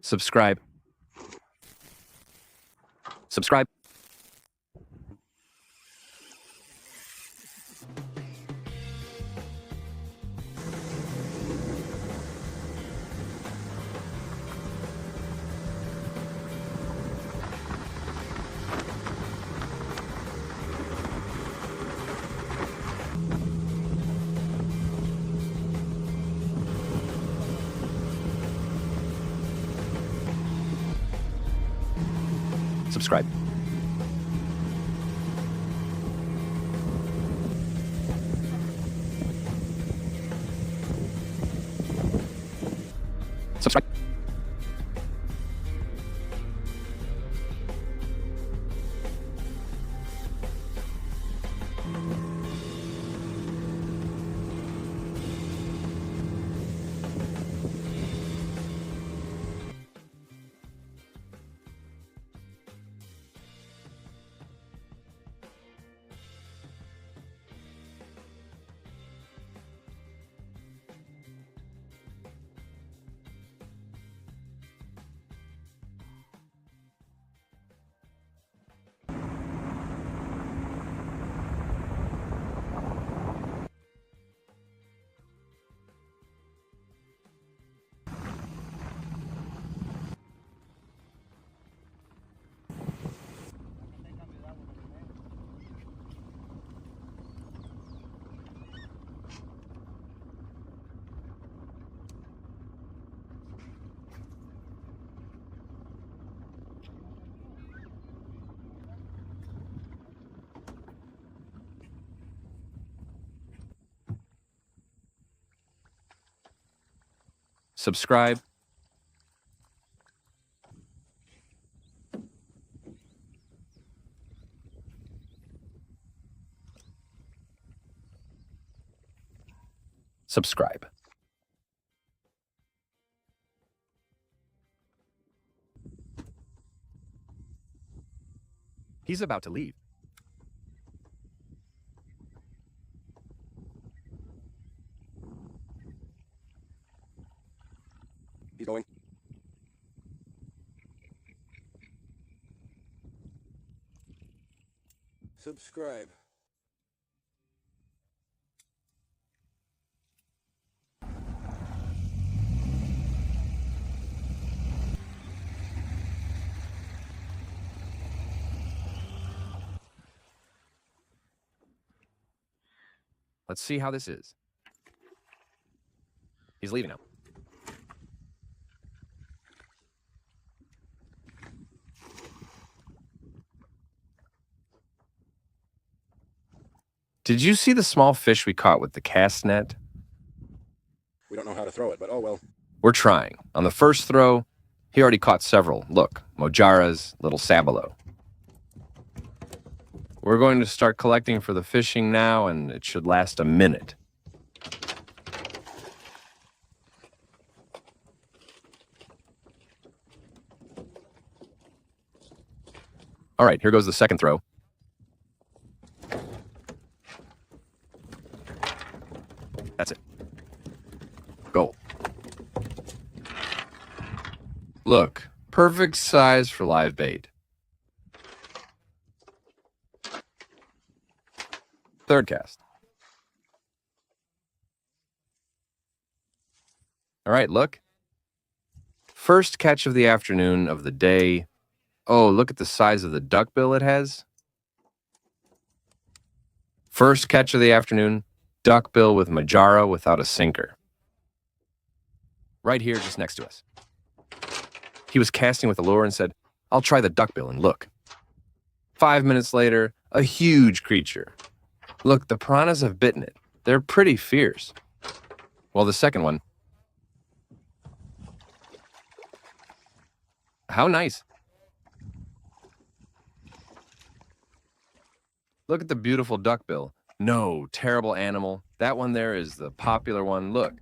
Subscribe. Subscribe. Subscribe. Subscribe. Subscribe. Subscribe. He's about to leave. He's going. Subscribe. Let's see how this is. He's leaving now. Did you see the small fish we caught with the cast net? We don't know how to throw it, but oh well. We're trying. On the first throw, he already caught several. Look, mojaras, little sabalo. We're going to start collecting for the fishing now, and it should last a minute. All right, here goes the second throw. That's it. Go. Look, perfect size for live bait. Third cast. All right, look. First catch of the afternoon of the day. Oh, look at the size of the duckbill it has. First catch of the afternoon, duckbill with Mojara without a sinker. Right here, just next to us. He was casting with a lure and said, "I'll try the duckbill," and look. 5 minutes later, a huge creature. Look, the piranhas have bitten it. They're pretty fierce. Well, the second one. How nice. Look at the beautiful duckbill. No, terrible animal. That one there is the popular one. Look,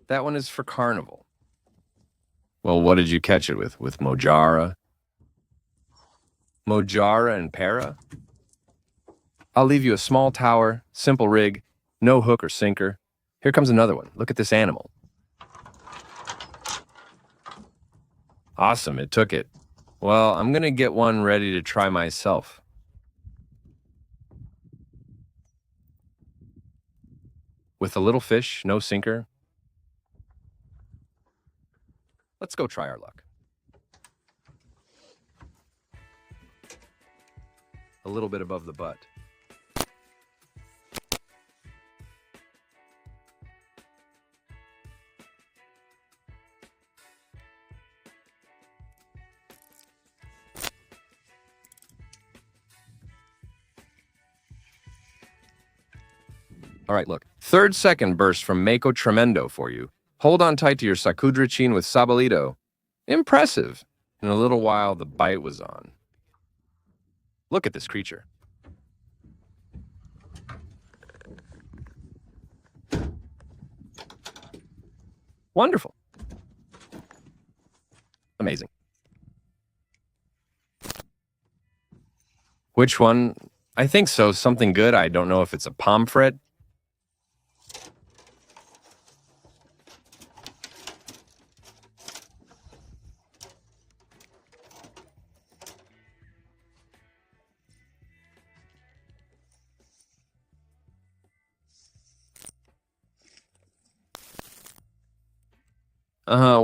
that one is for carnival. Well, what did you catch it with? With Mojara? Mojara and para? I'll leave you a small tower, simple rig, no hook or sinker. Here comes another one. Look at this animal. Awesome, it took it. Well, I'm gonna get one ready to try myself. With a little fish, no sinker. Let's go try our luck. A little bit above the butt. All right, look. 3rd-second burst from Mako Tremendo for you. Hold on tight to your Sakudrachin with Sabalito. Impressive. In a little while, the bite was on. Look at this creature. Wonderful. Amazing. Which one? I think so. Something good. I don't know if it's a pomfret.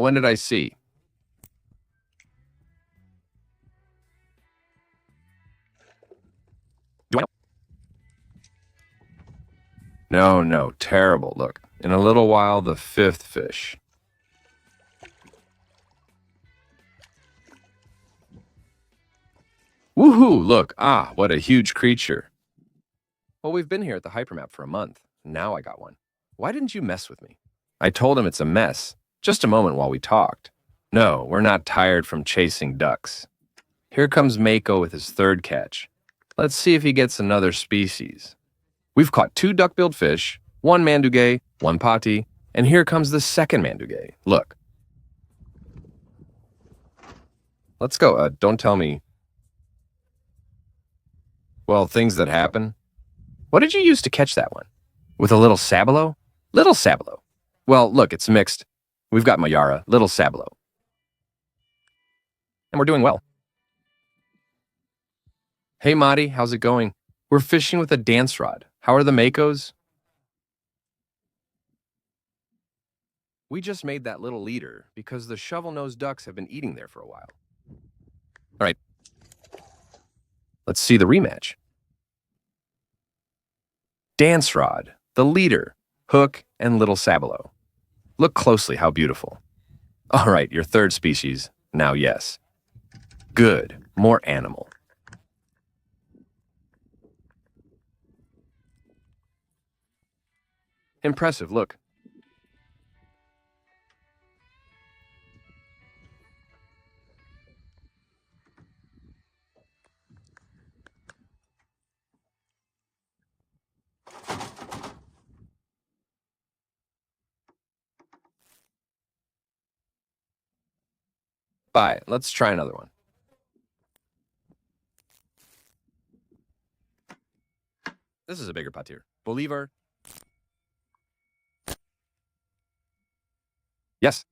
When did I see? Do I know? No, terrible. Look, in a little while, the 5th fish. Woohoo, look, what a huge creature. Well, we've been here at the hypermap for a month. Now I got one. Why didn't you mess with me? I told him it's a mess. Just a moment while we talked. No, we're not tired from chasing ducks. Here comes Mako with his 3rd catch. Let's see if he gets another species. We've caught 2 duck-billed fish, 1 mandugay, 1 pati, and here comes the 2nd mandugay. Look. Let's go. Don't tell me. Well, things that happen. What did you use to catch that one? With a little sabalo? Little sabalo. Well, look, it's mixed. We've got Mayara, little sabalo. And we're doing well. Hey, Madi, how's it going? We're fishing with a dance rod. How are the Makos? We just made that little leader because the shovel-nosed ducks have been eating there for a while. All right. Let's see the rematch. Dance rod, the leader, hook, and little sabalo. Look closely how beautiful. All right, your 3rd species. Now, yes. Good. More animal. Impressive, look. Bye. Let's try another one. This is a bigger patir. Bolivar. Yes.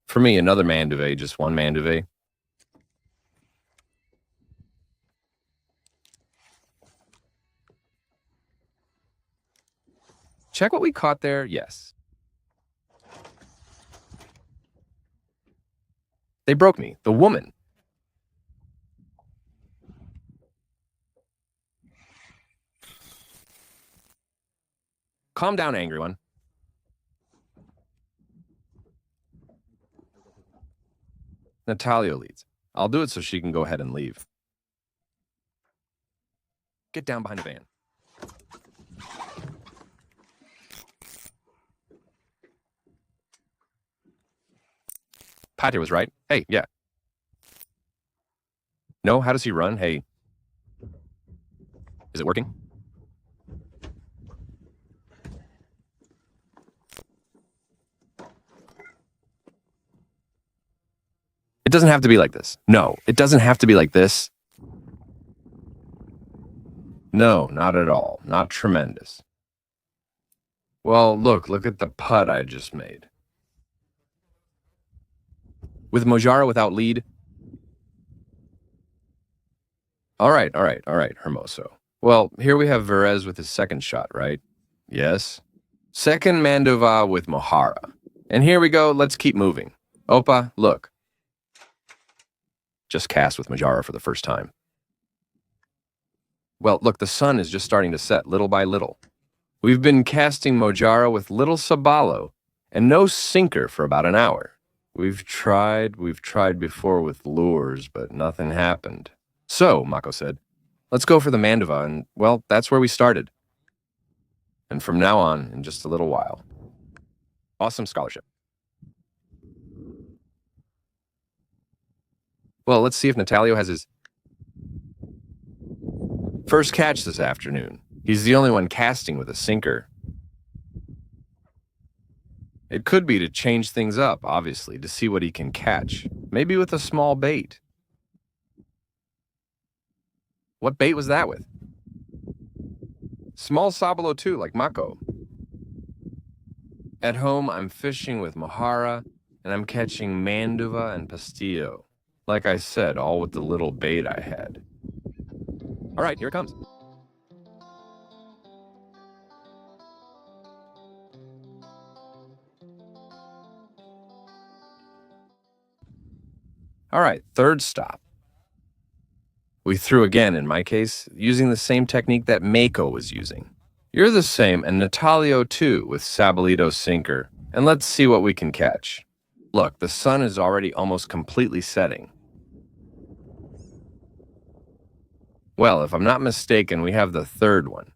For me, another manduvay, just 1 manduvay. Check what we caught there. Yes. They broke me. The woman. Calm down, angry one. Natalia leads. I'll do it so she can go ahead and leave. Get down behind the van. Patir was right. Hey, yeah. No, how does he run? Hey. Is it working? It doesn't have to be like this. No, it doesn't have to be like this. No, not at all. Not tremendous. Well, look at the putt I just made. With Mojara without lead? All right, Hermoso. Well, here we have Verez with his second shot, right? Yes. Second Mandova with Mohara. And here we go, let's keep moving. Opa, look. Just cast with Mojara for the first time. Well, look, the sun is just starting to set little by little. We've been casting Mojara with little Sabalo and no sinker for about an hour. We've tried before with lures, but nothing happened. So, Mako said, let's go for the Mandava, and, well, that's where we started. And from now on, in just a little while. Awesome scholarship. Well, let's see if Natalio has his first catch this afternoon. He's the only one casting with a sinker. It could be to change things up, obviously, to see what he can catch. Maybe with a small bait. What bait was that with? Small Sabalo too, like Mako. At home, I'm fishing with Mohara, and I'm catching Mandava and Pastillo. Like I said, all with the little bait I had. All right, here it comes. All right, third stop. We threw again, in my case, using the same technique that Mako was using. You're the same, and Natalio too, with Sabalito sinker. And let's see what we can catch. Look, the sun is already almost completely setting. Well, if I'm not mistaken, we have the third one.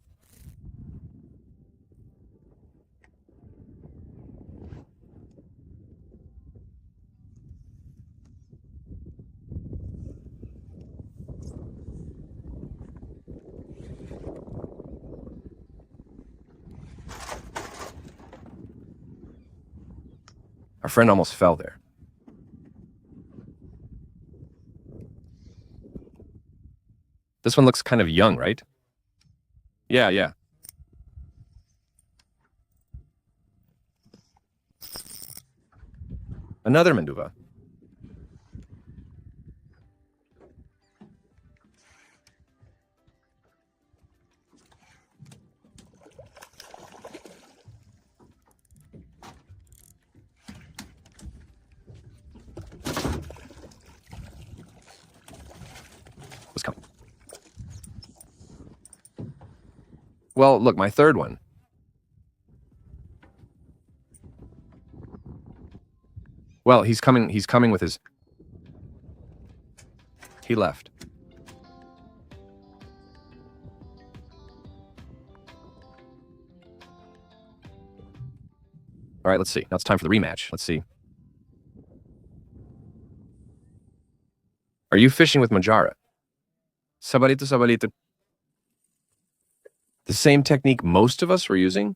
Our friend almost fell there. This one looks kind of young, right? Yeah. Another Manduva. Was coming. Well, look, my third one. Well, he's coming with his... He left. All right, let's see. Now it's time for the rematch. Let's see. Are you fishing with Mojara? Sabalito. The same technique most of us were using?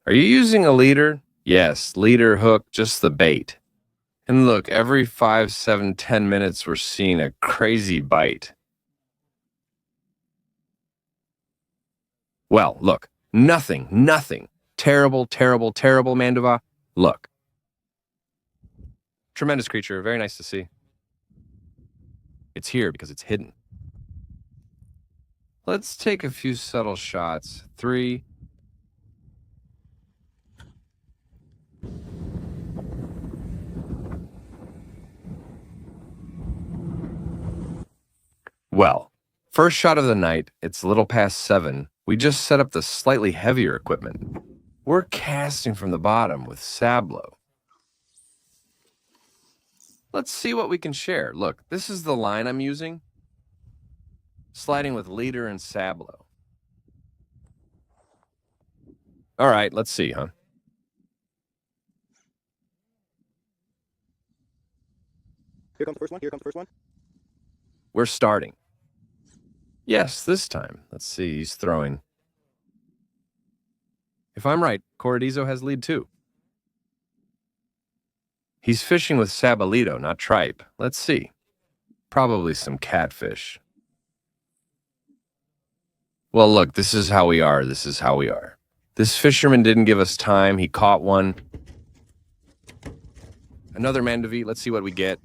Are you using a leader? Yes, leader, hook, just the bait. And look, every 5, 7, 10 minutes we're seeing a crazy bite. Well, look, nothing. Terrible, Mandava. Look. Tremendous creature, very nice to see. It's here because it's hidden. Let's take a few subtle shots. 3. Well, first shot of the night, it's a little past 7. We just set up the slightly heavier equipment. We're casting from the bottom with Sablo. Let's see what we can share. Look, this is the line I'm using. Sliding with leader and Sablo. All right, let's see, huh? Here comes the first one. We're starting. Yes, this time. Let's see, he's throwing. If I'm right, Corradizo has lead too. He's fishing with Sabalito, not tripe. Let's see. Probably some catfish. Well, look, this is how we are. This is how we are. This fisherman didn't give us time. He caught one. Another Mandovi. Let's see what we get.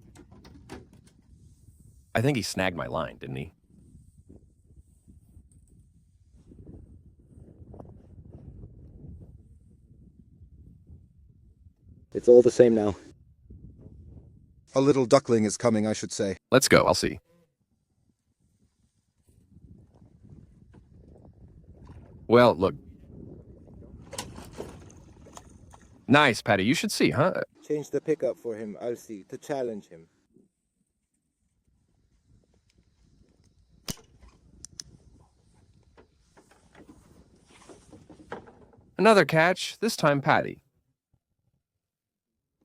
I think he snagged my line, didn't he? It's all the same now. A little duckling is coming, I should say. Let's go. I'll see. Well, look. Nice, Patty. You should see, huh? Change the pickup for him, I'll see, to challenge him. Another catch, this time Patty.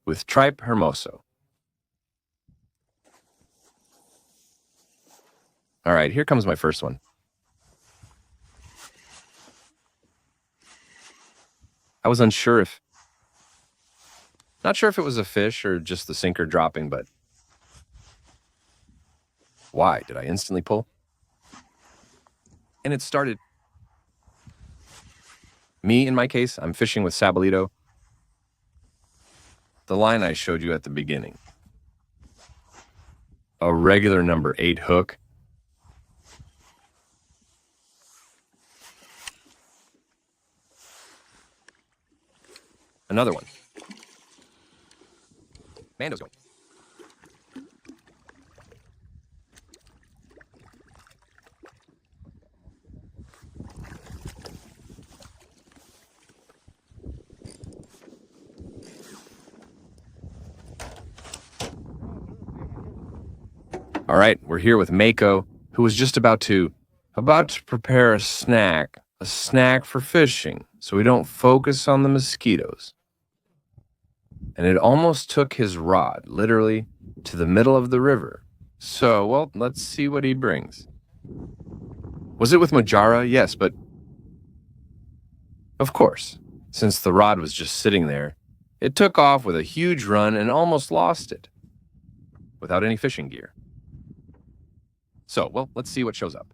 With Tripe Hermoso. All right, here comes my first one. I was unsure if... Not sure if it was a fish or just the sinker dropping, but... Why? Did I instantly pull? And it started... Me, in my case, I'm fishing with Sabalito. The line I showed you at the beginning. A regular number 8 hook. Another one. Mando's going. All right, we're here with Mako, who was just about to prepare a snack for fishing, so we don't focus on the mosquitoes. And it almost took his rod, literally, to the middle of the river. So, well, let's see what he brings. Was it with Mojara? Yes, but... Of course, since the rod was just sitting there, it took off with a huge run and almost lost it. Without any fishing gear. So, well, let's see what shows up.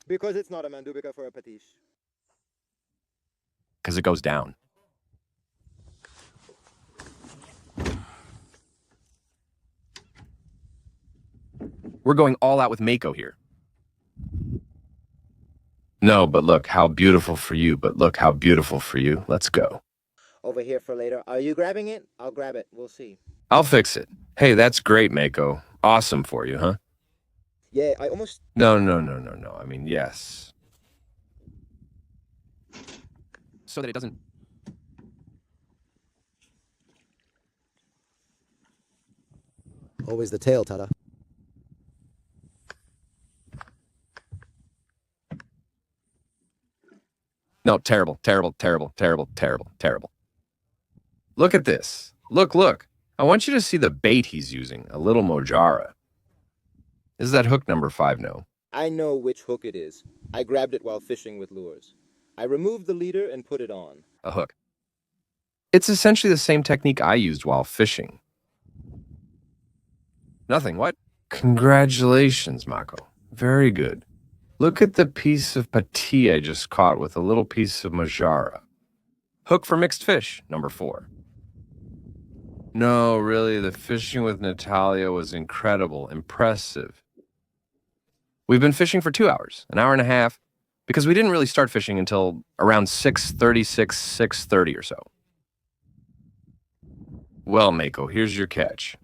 Because it's not a Mandubica for a Patish. Because it goes down. We're going all out with Mako here. No, but look, how beautiful for you. But look, how beautiful for you. Let's go. Over here for later. Are you grabbing it? I'll grab it. We'll see. I'll fix it. Hey, that's great, Mako. Awesome for you, huh? Yeah, I almost... No. I mean, yes. So that it doesn't... Always the tail, Tada. No, terrible. Look at this. Look. I want you to see the bait he's using. A little Mojara. Is that hook number 5 no? I know which hook it is. I grabbed it while fishing with lures. I removed the leader and put it on. A hook. It's essentially the same technique I used while fishing. Nothing, what? Congratulations, Mako. Very good. Look at the piece of patilla I just caught with a little piece of Mojara. Hook for mixed fish, number 4. No, really, the fishing with Natalia was incredible, impressive. We've been fishing for 2 hours, an hour and a half, because we didn't really start fishing until around 6:30 or so. Well, Mako, here's your catch.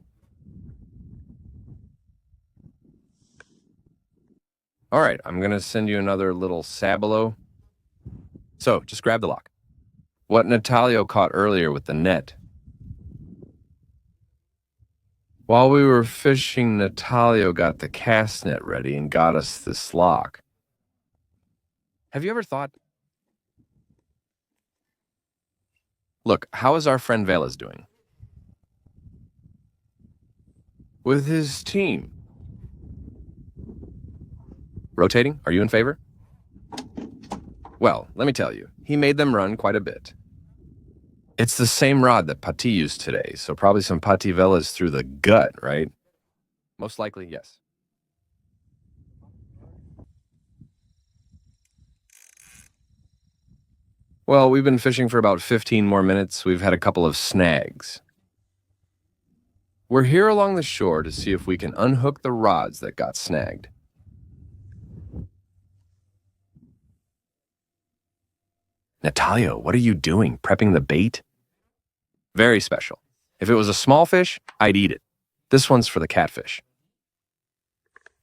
All right, I'm going to send you another little sabalo. So, just grab the lock. What Natalio caught earlier with the net. While we were fishing, Natalio got the cast net ready and got us this lock. Have you ever thought... Look, how is our friend Velas doing? With his team. Rotating? Are you in favor? Well, let me tell you, he made them run quite a bit. It's the same rod that Pati used today, so probably some Pati Velas through the gut, right? Most likely, yes. Well, we've been fishing for about 15 more minutes. We've had a couple of snags. We're here along the shore to see if we can unhook the rods that got snagged. Natalia, what are you doing? Prepping the bait? Very special. If it was a small fish, I'd eat it. This one's for the catfish.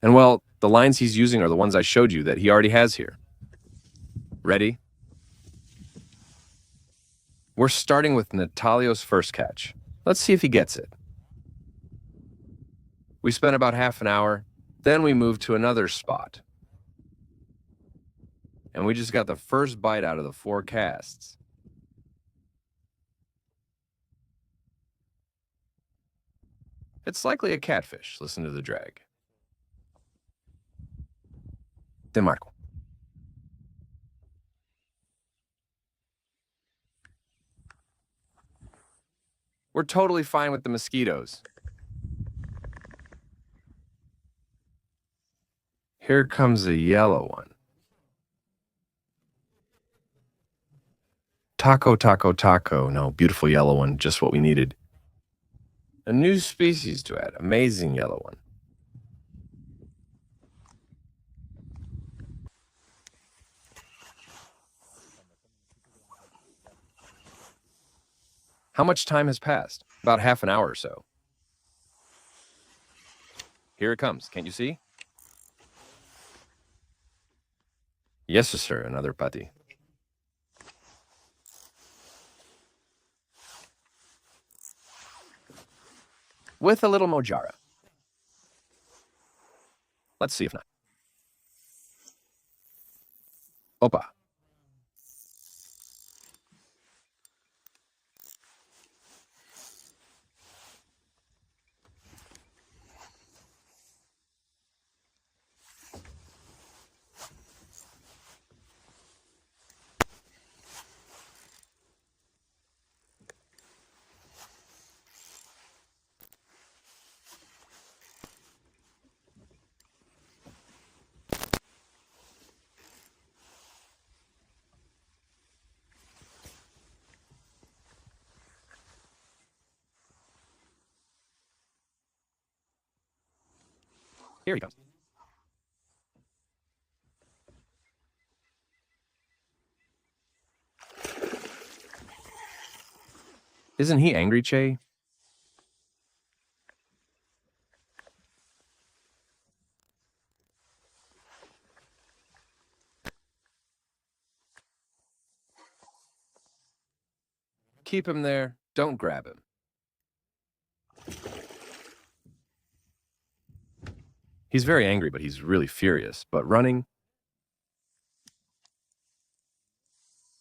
And well, the lines he's using are the ones I showed you that he already has here. Ready? We're starting with Natalio's first catch. Let's see if he gets it. We spent about half an hour, then we moved to another spot. And we just got the first bite out of the 4 casts. It's likely a catfish. Listen to the drag. DeMarco. We're totally fine with the mosquitoes. Here comes a yellow one. Taco, taco, taco. No, beautiful yellow one, just what we needed. A new species to add. Amazing yellow one. How much time has passed? About half an hour or so. Here it comes. Can't you see? Yes, sir. Another putty. With a little mojara. Let's see if not. Opa. Here he comes. Isn't he angry, Che? Keep him there. Don't grab him. He's very angry, but he's really furious. But running...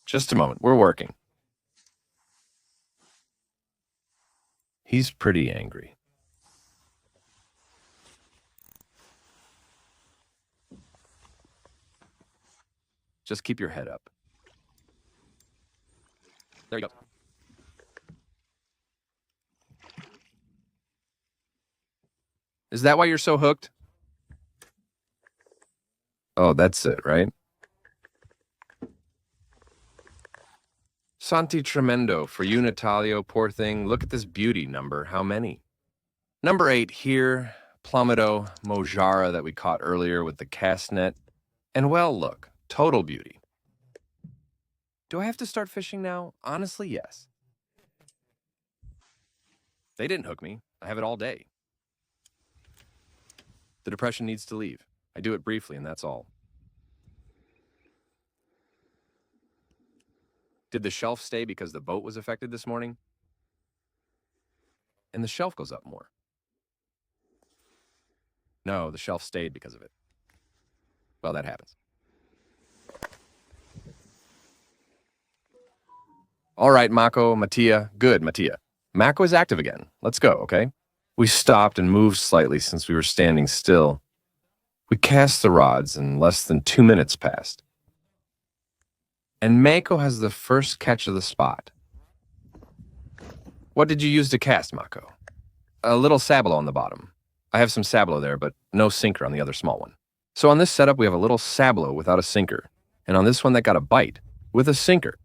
Just a moment. We're working. He's pretty angry. Just keep your head up. There you go. Is that why you're so hooked? Oh, that's it, right? Santi tremendo. For you, Natalio, poor thing. Look at this beauty number. How many? Number 8 here. Plumido Mojara that we caught earlier with the cast net. And well, look. Total beauty. Do I have to start fishing now? Honestly, yes. They didn't hook me. I have it all day. The depression needs to leave. I do it briefly, and that's all. Did the shelf stay because the boat was affected this morning? And the shelf goes up more. No, the shelf stayed because of it. Well, that happens. All right, Mako, Mattia. Good, Mattia. Mako is active again. Let's go, okay? We stopped and moved slightly since we were standing still. We cast the rods and less than 2 minutes passed. And Mako has the first catch of the spot. What did you use to cast, Mako? A little sabalo on the bottom. I have some sabalo there, but no sinker on the other small one. So on this setup, we have a little sabalo without a sinker. And on this one that got a bite, with a sinker.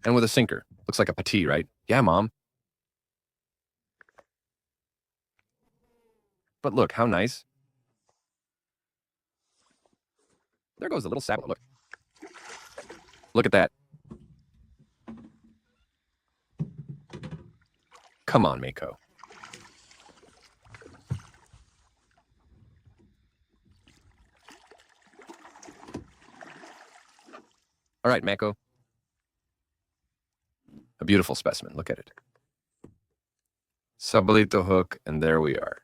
And with a sinker. Looks like a patee, right? Yeah, Mom. But look, how nice. There goes the little sapling. Look. Look at that. Come on, Mako. All right, Mako. A beautiful specimen. Look at it. Sabalito hook, and there we are.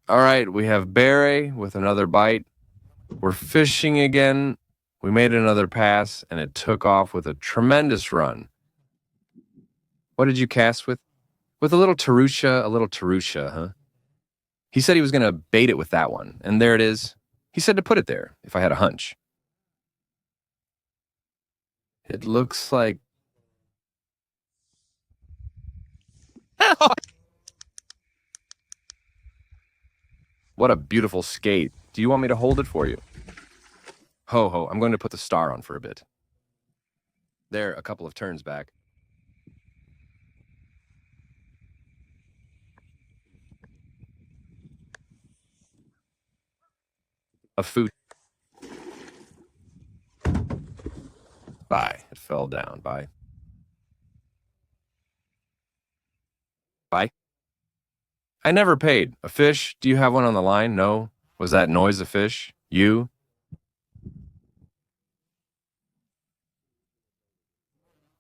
All right, we have Barry with another bite. We're fishing again. We made another pass, and it took off with a tremendous run. What did you cast with? With a little Tarusha, huh? He said he was going to bait it with that one, and there it is. He said to put it there, if I had a hunch. It looks like... What a beautiful skate. Do you want me to hold it for you? Ho, ho, I'm going to put the star on for a bit. There, a couple of turns back. A foot. Bye. It fell down. Bye. Bye. I never paid. A fish? Do you have one on the line? No. Was that noise a fish? You?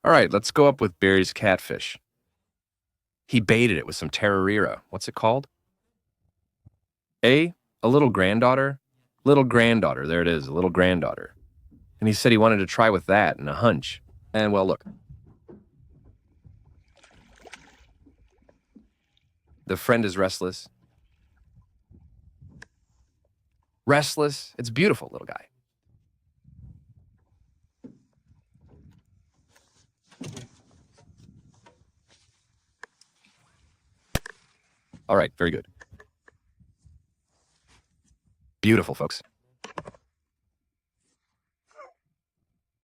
All right, let's go up with Barry's catfish. He baited it with some Tararira. What's it called? A little granddaughter? Little granddaughter. There it is, a little granddaughter. And he said he wanted to try with that and a hunch. And, well, look. The friend is restless. Restless. It's beautiful, little guy. All right, very good. Beautiful, folks.